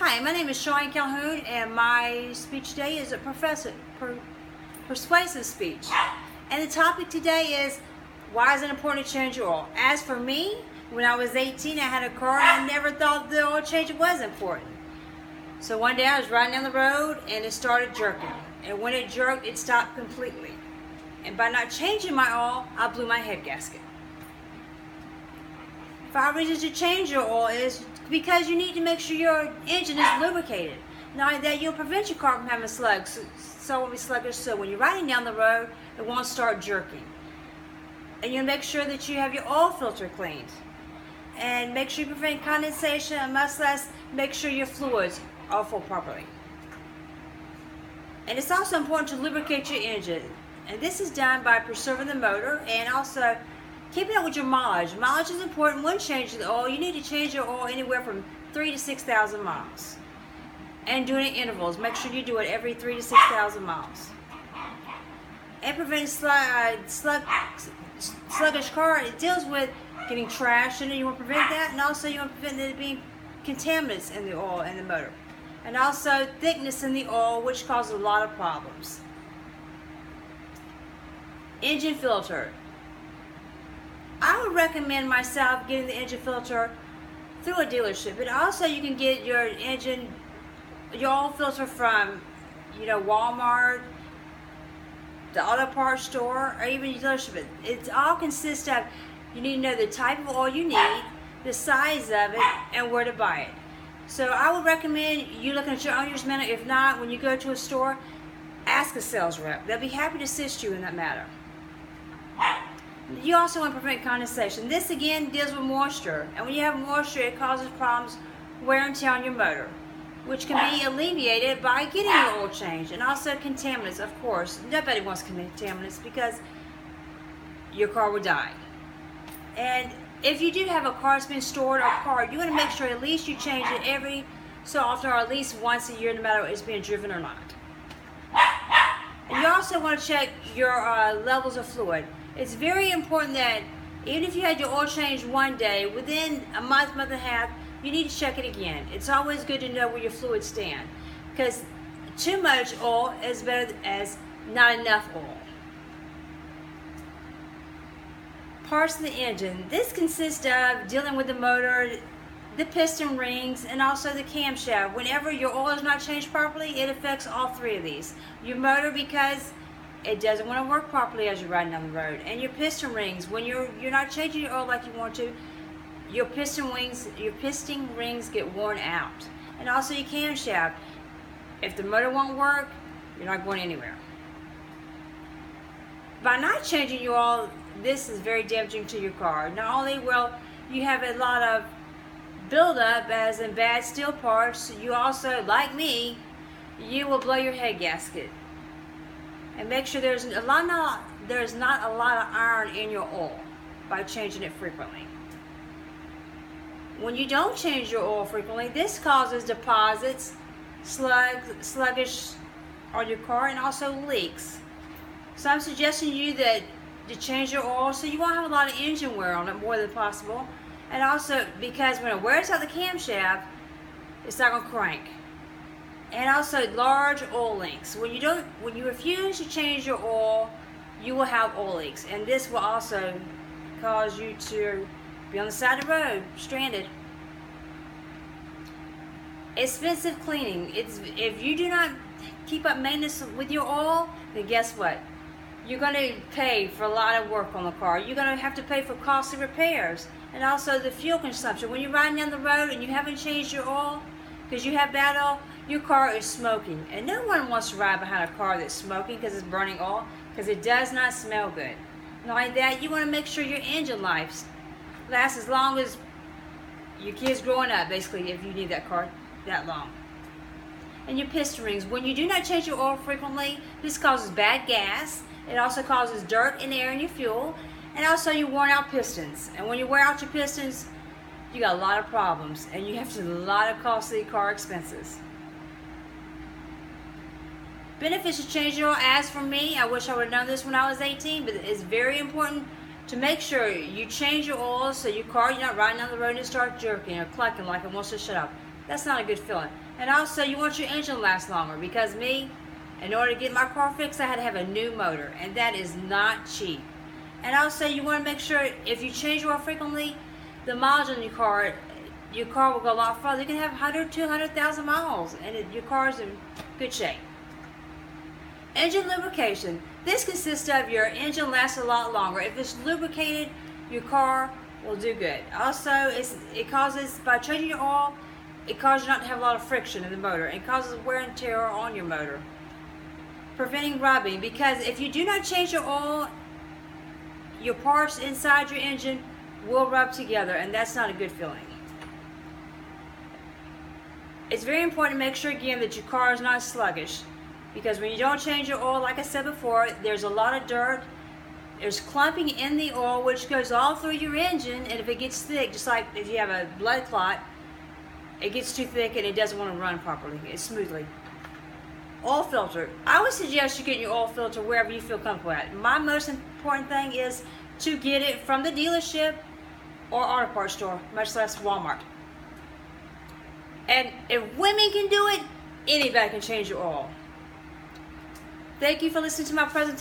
Hi, my name is Shawn Calhoun, and my speech today is a persuasive speech. And the topic today is, why is it important to change your oil? As for me, when I was 18, I had a car and I never thought the oil change was important. So one day I was riding down the road and it started jerking. And when it jerked, it stopped completely. And by not changing my oil, I blew my head gasket. 5 reasons to change your oil is because you need to make sure your engine is lubricated. Not only that, you'll prevent your car from having slugs, so it won't be sluggish. So when you're riding down the road, it won't start jerking. And you'll make sure that you have your oil filter cleaned. And make sure you prevent condensation, and much less make sure your fluids are full properly. And it's also important to lubricate your engine. And this is done by preserving the motor and also keeping up with your mileage. Mileage is important when changing the oil. You need to change your oil anywhere from 3,000 to 6,000 miles. And doing it in intervals. Make sure you do it every 3,000 to 6,000 miles. And preventing sluggish car, it deals with getting trash in it. You want to prevent that. And also you want to prevent there being contaminants in the oil and the motor. And also thickness in the oil, which causes a lot of problems. Engine filter. I would recommend myself getting the engine filter through a dealership, but also you can get your oil filter from, Walmart, the auto parts store, or even your dealership. It all consists of, you need to know the type of oil you need, the size of it, and where to buy it. So I would recommend you looking at your owner's manual. If not, when you go to a store, ask a sales rep. They'll be happy to assist you in that matter. You also want to prevent condensation. This again deals with moisture, and when you have moisture, it causes problems, wear and tear on your motor, which can be alleviated by getting your oil changed. And also contaminants, of course. Nobody wants contaminants because your car will die. And if you do have a car that's been stored or parked, you want to make sure at least you change it every so often, or at least once a year, no matter if it's being driven or not. And you also want to check your levels of fluid. It's very important that even if you had your oil changed one day, within a month, month and a half, you need to check it again. It's always good to know where your fluids stand, because too much oil is better as not enough oil. Parts of the engine. This consists of dealing with the motor, the piston rings, and also the camshaft. Whenever your oil is not changed properly, it affects all three of these. Your motor, because it doesn't want to work properly as you're riding down the road. And your piston rings, when you're not changing your oil like you want to, your piston rings get worn out. And also your camshaft. If the motor won't work, you're not going anywhere. By not changing your oil, this is very damaging to your car. Not only will you have a lot of buildup as in bad steel parts, you also, like me, you will blow your head gasket. And make sure there's not a lot of iron in your oil by changing it frequently. When you don't change your oil frequently, this causes deposits, sluggish on your car, and also leaks. So I'm suggesting you that to change your oil so you won't have a lot of engine wear on it more than possible. And also because when it wears out the camshaft, it's not going to crank. And also large oil leaks. When you refuse to change your oil, you will have oil leaks. And this will also cause you to be on the side of the road, stranded. Expensive cleaning. If you do not keep up maintenance with your oil, then guess what? You're going to pay for a lot of work on the car. You're going to have to pay for costly repairs. And also the fuel consumption. When you're riding down the road and you haven't changed your oil because you have bad oil, your car is smoking. And no one wants to ride behind a car that's smoking because it's burning oil, because it does not smell good. Not like that, you want to make sure your engine life lasts as long as your kids growing up, basically, if you need that car that long. And your piston rings. When you do not change your oil frequently, this causes bad gas. It also causes dirt and air in your fuel. And also you worn out pistons. And when you wear out your pistons, you got a lot of problems. And you have to do a lot of costly car expenses. Benefits to change your oil. As for me, I wish I would have known this when I was 18, but it's very important to make sure you change your oil so your car, you're not riding down the road and it starts jerking or clucking like it wants to shut up. That's not a good feeling. And also, you want your engine to last longer, because me, in order to get my car fixed, I had to have a new motor, and that is not cheap. And also, you want to make sure if you change your oil frequently, the mileage on your car will go a lot further. You can have 100, 200,000 miles, and your car is in good shape. Engine lubrication. This consists of your engine lasts a lot longer. If it's lubricated, your car will do good. Also, it causes, by changing your oil, it causes you not to have a lot of friction in the motor. It causes wear and tear on your motor. Preventing rubbing, because if you do not change your oil, your parts inside your engine will rub together, and that's not a good feeling. It's very important to make sure, again, that your car is not sluggish, because when you don't change your oil, like I said before, there's a lot of dirt. There's clumping in the oil, which goes all through your engine, and if it gets thick, just like if you have a blood clot, it gets too thick and it doesn't want to run properly, smoothly. Oil filter. I would suggest you get your oil filter wherever you feel comfortable at. My most important thing is to get it from the dealership or auto parts store, much less Walmart. And if women can do it, anybody can change your oil. Thank you for listening to my presentation.